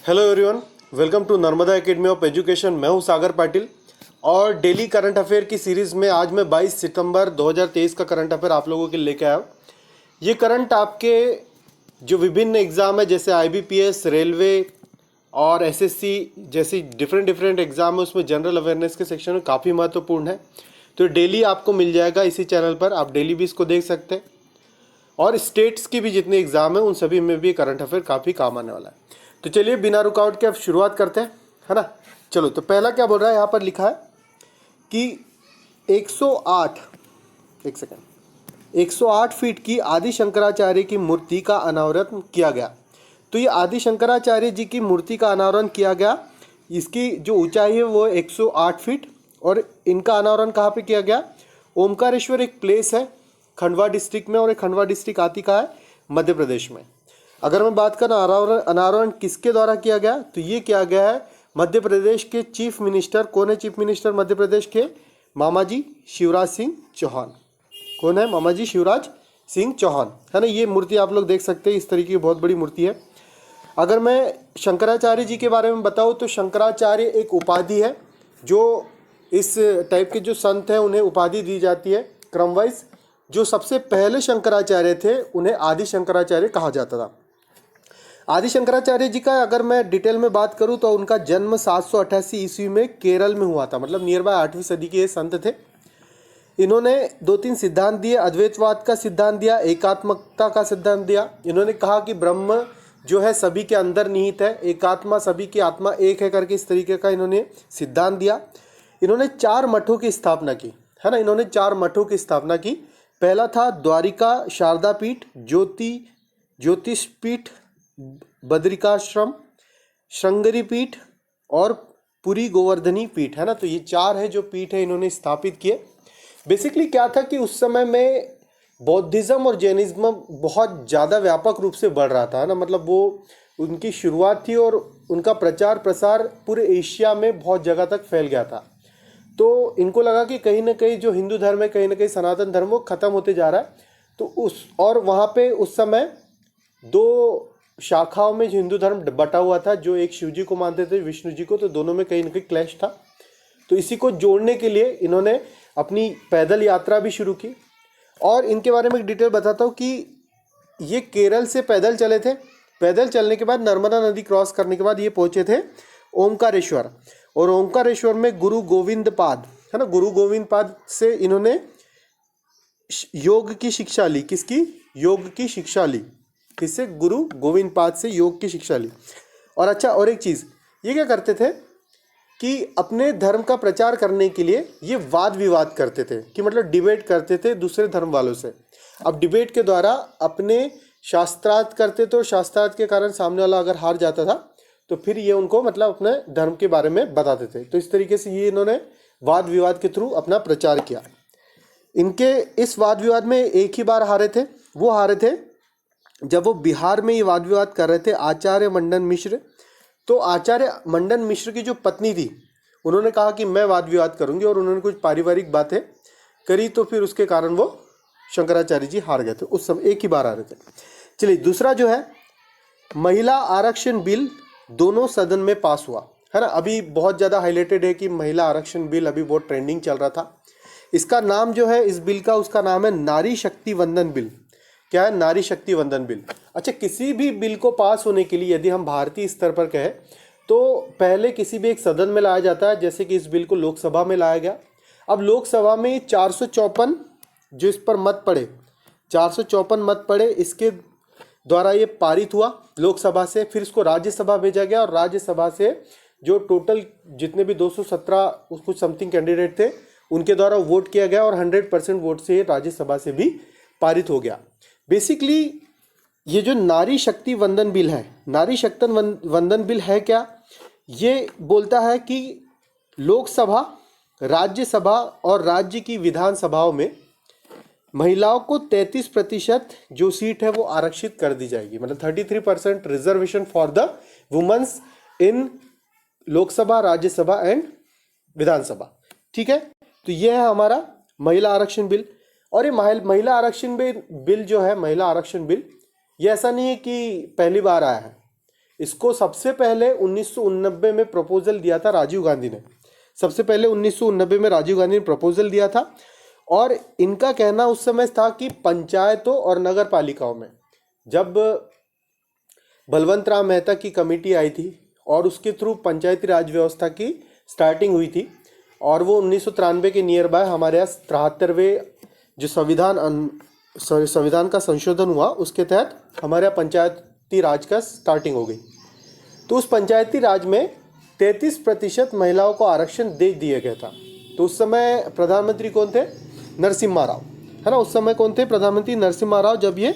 Hello everyone, welcome to Narmada academy of education. मैं हूं सागर पाटिल और डेली करंट अफेयर की सीरीज़ में आज मैं 22 सितंबर 2023 का करंट अफेयर आप लोगों के लिए लेके आया हूं। ये करंट आपके जो विभिन्न एग्ज़ाम है जैसे आईबीपीएस, रेलवे और एसएससी जैसी डिफरेंट एग्ज़ाम है, उसमें जनरल अवेयरनेस के सेक्शन में काफ़ी महत्वपूर्ण है। तो डेली आपको मिल जाएगा इसी चैनल पर, आप डेली भी इसको देख सकते हैं। और स्टेट्स की भी जितने एग्ज़ाम है उन सभी में भी करंट अफेयर काफ़ी काम आने वाला है। तो चलिए बिना रुकावट के अब शुरुआत करते हैं, है ना। चलो, तो पहला क्या बोल रहा है, यहाँ पर लिखा है कि 108 एक सेकंड 108 फीट की आदि शंकराचार्य की मूर्ति का अनावरण किया गया। तो ये आदि शंकराचार्य जी की मूर्ति का अनावरण किया गया। इसकी जो ऊंचाई है वो 108 फीट और इनका अनावरण कहाँ पे किया गया? ओमकारेश्वर एक प्लेस है खंडवा डिस्ट्रिक्ट में, और एक खंडवा डिस्ट्रिक्ट आती कहाँ है? मध्य प्रदेश में। अगर मैं बात करूँ अनावरण किसके द्वारा किया गया, तो ये किया गया है मध्य प्रदेश के चीफ मिनिस्टर। कौन है चीफ मिनिस्टर मध्य प्रदेश के? मामाजी शिवराज सिंह चौहान। कौन है? मामाजी शिवराज सिंह चौहान, है ना। ये मूर्ति आप लोग देख सकते हैं, इस तरीके की बहुत बड़ी मूर्ति है। अगर मैं शंकराचार्य जी के बारे में बताऊँ तो शंकराचार्य एक उपाधि है जो इस टाइप के जो संत हैं उन्हें उपाधि दी जाती है क्रमवाइज। जो सबसे पहले शंकराचार्य थे उन्हें आदि शंकराचार्य कहा जाता था। आदि शंकराचार्य जी का अगर मैं डिटेल में बात करूं तो उनका जन्म 788 ईस्वी में केरल में हुआ था, मतलब नियर बाय 8वीं सदी के ये संत थे। इन्होंने 2-3 सिद्धांत दिए। अद्वैतवाद का सिद्धांत दिया, एकात्मकता का सिद्धांत दिया। इन्होंने कहा कि ब्रह्म जो है सभी के अंदर निहित है, एकात्मा सभी की आत्मा एक है करके इस तरीके का इन्होंने सिद्धांत दिया। इन्होंने 4 मठों की स्थापना की, है ना। इन्होंने 4 मठों की स्थापना की। पहला था द्वारिका शारदा पीठ, ज्योतिष पीठ, बद्रिकाश्रम, श्रृंगेरी पीठ और पुरी गोवर्धनी पीठ, है ना। तो ये 4 है जो पीठ है इन्होंने स्थापित किए। बेसिकली क्या था कि उस समय में बौद्धिज्म और जैनिज्म बहुत ज़्यादा व्यापक रूप से बढ़ रहा था, है ना। मतलब वो उनकी शुरुआत थी और उनका प्रचार प्रसार पूरे एशिया में बहुत जगह तक फैल गया था। तो इनको लगा कि कहीं ना कहीं जो हिंदू धर्म है, कहीं ना कहीं सनातन धर्म वो ख़त्म होते जा रहा है। तो वहाँ पे उस समय 2 शाखाओं में जो हिंदू धर्म बटा हुआ था, जो एक शिव जी को मानते थे, विष्णु जी को, तो दोनों में कहीं ना कहीं क्लैश था। तो इसी को जोड़ने के लिए इन्होंने अपनी पैदल यात्रा भी शुरू की। और इनके बारे में एक डिटेल बताता हूँ कि ये केरल से पैदल चले थे। पैदल चलने के बाद नर्मदा नदी क्रॉस करने के बाद ये पहुँचे थे ओमकारेश्वर। और ओमकारेश्वर में गुरु गोविंद पाद, है ना, गुरु गोविंद पाद से इन्होंने योग की शिक्षा ली। किसकी? योग की शिक्षा ली। किससे? गुरु गोविंद पाद से योग की शिक्षा ली। और अच्छा, और एक चीज़, ये क्या करते थे कि अपने धर्म का प्रचार करने के लिए ये वाद विवाद करते थे, कि मतलब डिबेट करते थे दूसरे धर्म वालों से। अब डिबेट के द्वारा अपने शास्त्रार्थ करते थे और शास्त्रार्थ के कारण सामने वाला अगर हार जाता था तो फिर ये उनको मतलब अपने धर्म के बारे में बताते थे। तो इस तरीके से ये इन्होंने वाद विवाद के थ्रू अपना प्रचार किया। इनके इस वाद विवाद में एक ही बार हारे थे। वो हारे थे जब वो बिहार में ये वाद विवाद कर रहे थे आचार्य मंडन मिश्र। तो आचार्य मंडन मिश्र की जो पत्नी थी उन्होंने कहा कि मैं वाद विवाद करूंगी, और उन्होंने कुछ पारिवारिक बातें करी, तो फिर उसके कारण वो शंकराचार्य जी हार गए थे। उस समय एक ही बार आ रहे थे। चलिए, दूसरा जो है महिला आरक्षण बिल दोनों सदन में पास हुआ, है ना। अभी बहुत ज़्यादा हाईलाइटेड है कि महिला आरक्षण बिल अभी बहुत ट्रेंडिंग चल रहा था। इसका नाम जो है इस बिल का, उसका नाम है नारी शक्ति वंदन बिल। क्या है? नारी शक्ति वंदन बिल। अच्छा, किसी भी बिल को पास होने के लिए यदि हम भारतीय स्तर पर कहें तो पहले किसी भी एक सदन में लाया जाता है। जैसे कि इस बिल को लोकसभा में लाया गया। अब लोकसभा में 454 जो इस पर मत पड़े, 454 मत पड़े, इसके द्वारा ये पारित हुआ लोकसभा से। फिर इसको राज्यसभा भेजा गया और राज्यसभा से जो टोटल जितने भी 217 कुछ समथिंग कैंडिडेट थे उनके द्वारा वोट किया गया और 100% वोट से राज्यसभा से भी पारित हो गया। बेसिकली ये जो नारी शक्ति वंदन बिल है, नारी शक्ति वंदन बिल है क्या? ये बोलता है कि लोकसभा, राज्यसभा और राज्य की विधानसभाओं में महिलाओं को 33% जो सीट है वो आरक्षित कर दी जाएगी। मतलब 33% reservation for the womens in Lok Sabha, Rajya Sabha and Vidhan Sabha. ठीक है, तो ये है हमारा महिला आरक्षण बिल। और ये महिला आरक्षण बिल जो है, महिला आरक्षण बिल, ये ऐसा नहीं है कि पहली बार आया है। इसको सबसे पहले 1989 में प्रपोजल दिया था राजीव गांधी ने। सबसे पहले 1989 में राजीव गांधी ने प्रपोजल दिया था और इनका कहना उस समय था कि पंचायतों और नगर पालिकाओं में, जब बलवंत राम मेहता की कमेटी आई थी और उसके थ्रू पंचायती राज व्यवस्था की स्टार्टिंग हुई थी और वो 1993 के नियर बाय हमारे यहाँ 73वें जो संविधान का संशोधन हुआ उसके तहत हमारे यहाँ पंचायती राज का स्टार्टिंग हो गई। तो उस पंचायती राज में 33% महिलाओं को आरक्षण दे दिया गया था। तो उस समय प्रधानमंत्री कौन थे? नरसिम्हा राव, है ना। उस समय कौन थे? प्रधानमंत्री नरसिम्हा राव, जब ये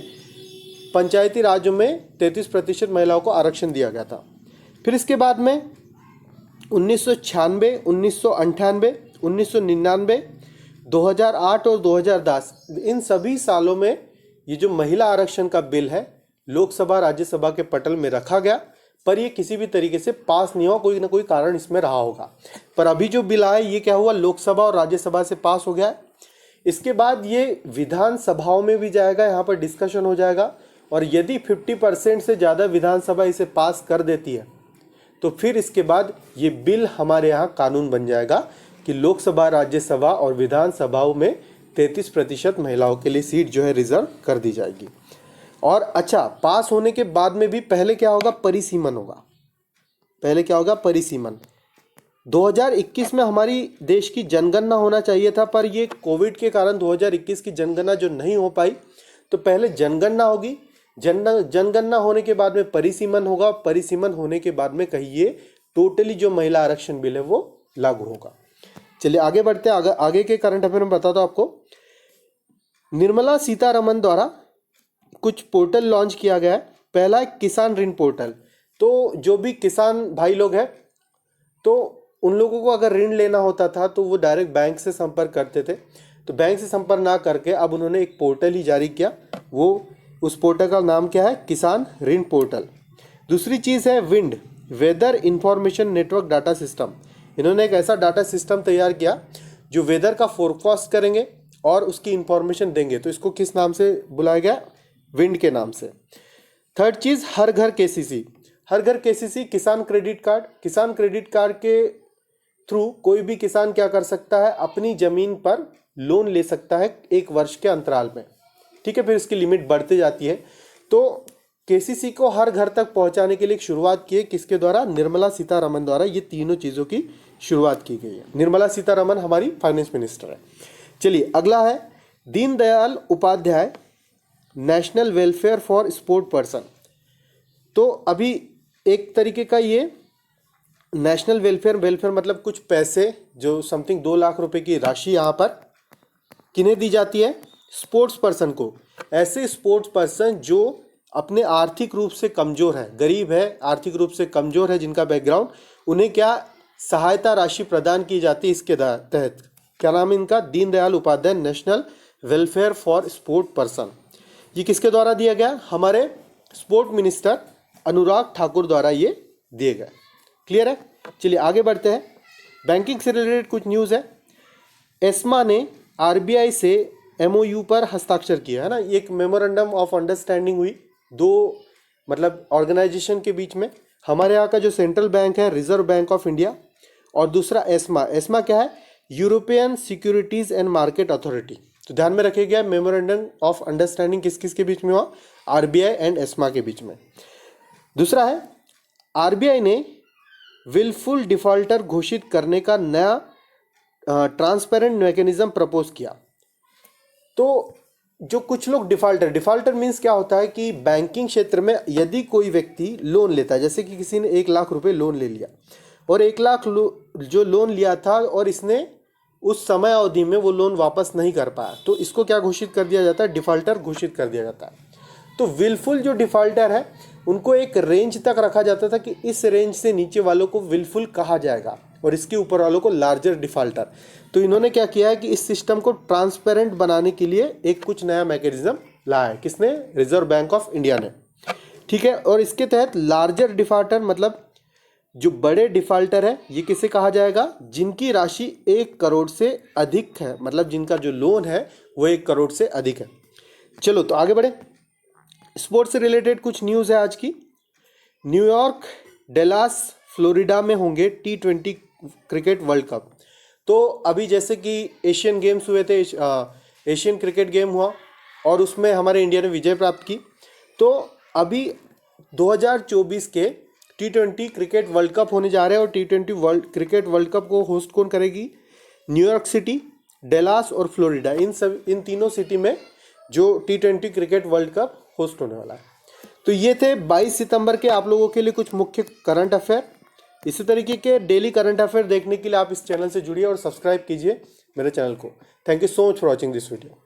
पंचायती राज में 33% महिलाओं को आरक्षण दिया गया था। फिर इसके बाद में 1996, 1998, 1999, 2008 और 2010 इन सभी सालों में ये जो महिला आरक्षण का बिल है लोकसभा राज्यसभा के पटल में रखा गया, पर ये किसी भी तरीके से पास नहीं हुआ। कोई ना कोई कारण इसमें रहा होगा। पर अभी जो बिल आया ये क्या हुआ? लोकसभा और राज्यसभा से पास हो गया है। इसके बाद ये विधानसभाओं में भी जाएगा, यहाँ पर डिस्कशन हो जाएगा और यदि 50% से ज़्यादा विधानसभा इसे पास कर देती है तो फिर इसके बाद ये बिल हमारे यहाँ कानून बन जाएगा कि लोकसभा, राज्यसभा और विधानसभाओं में 33% महिलाओं के लिए सीट जो है रिजर्व कर दी जाएगी। और अच्छा, पास होने के बाद में भी पहले क्या होगा? परिसीमन होगा। पहले क्या होगा? परिसीमन। 2021 में हमारी देश की जनगणना होना चाहिए था, पर ये कोविड के कारण 2021 की जनगणना जो नहीं हो पाई, तो पहले जनगणना होगी, जनगणना होने के बाद में परिसीमन होगा, परिसीमन होने के बाद में कहिए टोटली जो महिला आरक्षण बिल है वो लागू होगा। चलिए आगे बढ़ते हैं। आगे के करंट अफेयर में बताता हूँ आपको। निर्मला सीतारमन द्वारा कुछ पोर्टल लॉन्च किया गया है। पहला है किसान ऋण पोर्टल। तो जो भी किसान भाई लोग हैं तो उन लोगों को अगर ऋण लेना होता था तो वो डायरेक्ट बैंक से संपर्क करते थे। तो बैंक से संपर्क ना करके अब उन्होंने एक पोर्टल ही जारी किया। वो उस पोर्टल का नाम क्या है? किसान ऋण पोर्टल। दूसरी चीज़ है wind, weather information network data system. इन्होंने एक ऐसा डाटा सिस्टम तैयार किया जो वेदर का फोरकास्ट करेंगे और उसकी इंफॉर्मेशन देंगे। तो इसको किस नाम से बुलाया गया? विंड के नाम से। थर्ड चीज़ हर घर केसीसी। हर घर केसीसी किसान क्रेडिट कार्ड। किसान क्रेडिट कार्ड के थ्रू कोई भी किसान क्या कर सकता है? अपनी ज़मीन पर लोन ले सकता है 1 वर्ष के अंतराल में। ठीक है, फिर इसकी लिमिट बढ़ती जाती है। तो केसीसी को हर घर तक पहुंचाने के लिए एक शुरुआत की है। किसके द्वारा? निर्मला सीतारमन द्वारा ये तीनों चीज़ों की शुरुआत की गई है। निर्मला सीतारमन हमारी फाइनेंस मिनिस्टर है। चलिए अगला है Deendayal Upadhyay national welfare for sport person. तो अभी एक तरीके का ये नेशनल वेलफेयर मतलब कुछ पैसे जो समथिंग 2 लाख रुपए की राशि यहाँ पर किन्हें दी जाती है? स्पोर्ट्स पर्सन को। ऐसे स्पोर्ट्स पर्सन जो अपने आर्थिक रूप से कमज़ोर है, गरीब है, आर्थिक रूप से कमज़ोर है, जिनका बैकग्राउंड, उन्हें क्या सहायता राशि प्रदान की जाती है इसके तहत। क्या नाम है इनका? Deendayal Upadhyay national welfare for sport person. ये किसके द्वारा दिया गया? हमारे स्पोर्ट मिनिस्टर अनुराग ठाकुर द्वारा ये दिए गए। क्लियर है? चलिए आगे बढ़ते हैं। बैंकिंग से रिलेटेड कुछ न्यूज़ है। एस्मा ने आरबीआई से एमओयू पर हस्ताक्षर किया है ना। एक मेमोरेंडम ऑफ अंडरस्टैंडिंग हुई दो मतलब ऑर्गेनाइजेशन के बीच में। हमारे यहाँ का जो सेंट्रल बैंक है रिजर्व बैंक ऑफ इंडिया और दूसरा एस्मा। एस्मा क्या है? European securities and market authority. तो ध्यान में रखिएगा मेमोरेंडम ऑफ अंडरस्टैंडिंग किस किस के बीच में हुआ? आरबीआई एंड एस्मा के बीच में। दूसरा है आरबीआई ने विलफुल डिफॉल्टर घोषित करने का नया ट्रांसपेरेंट मैकेनिज्म प्रपोज किया। तो जो कुछ लोग डिफॉल्टर मीन्स क्या होता है कि बैंकिंग क्षेत्र में यदि कोई व्यक्ति लोन लेता है, जैसे कि किसी ने 1 लाख रुपए लोन ले लिया और 1 लाख जो लोन लिया था और इसने उस समय अवधि में वो लोन वापस नहीं कर पाया, तो इसको क्या घोषित कर दिया जाता है? डिफॉल्टर घोषित कर दिया जाता है। तो विलफुल जो डिफॉल्टर है उनको एक रेंज तक रखा जाता था कि इस रेंज से नीचे वालों को विलफुल कहा जाएगा और इसके ऊपर वालों को लार्जर डिफॉल्टर। तो इन्होंने क्या किया है कि इस सिस्टम को ट्रांसपेरेंट बनाने के लिए एक कुछ नया मैकेनिज्म लाया है। किसने? रिजर्व बैंक ऑफ इंडिया ने। ठीक है, और इसके तहत लार्जर डिफॉल्टर मतलब जो बड़े डिफॉल्टर है ये किसे कहा जाएगा? जिनकी राशि 1 करोड़ से अधिक है, मतलब जिनका जो लोन है वो 1 करोड़ से अधिक है। चलो तो आगे बढ़े। स्पोर्ट्स से रिलेटेड कुछ न्यूज़ है आज की। न्यूयॉर्क, डेलास, फ्लोरिडा में होंगे T20 क्रिकेट वर्ल्ड कप। तो अभी जैसे कि एशियन गेम्स हुए थे, एशियन क्रिकेट गेम हुआ और उसमें हमारे इंडिया ने विजय प्राप्त की। तो अभी 2024 के T20 क्रिकेट वर्ल्ड कप होने जा रहे हैं और T20 क्रिकेट वर्ल्ड कप को होस्ट कौन करेगी? न्यूयॉर्क सिटी, डेलास और फ्लोरिडा, इन तीनों सिटी में जो T20 cricket world cup host होने वाला है। तो ये थे 22 सितंबर के आप लोगों के लिए कुछ मुख्य करंट अफेयर। इसी तरीके के डेली करंट अफेयर देखने के लिए आप इस चैनल से जुड़िए और सब्सक्राइब कीजिए मेरे चैनल को। Thank you so much for watching this video.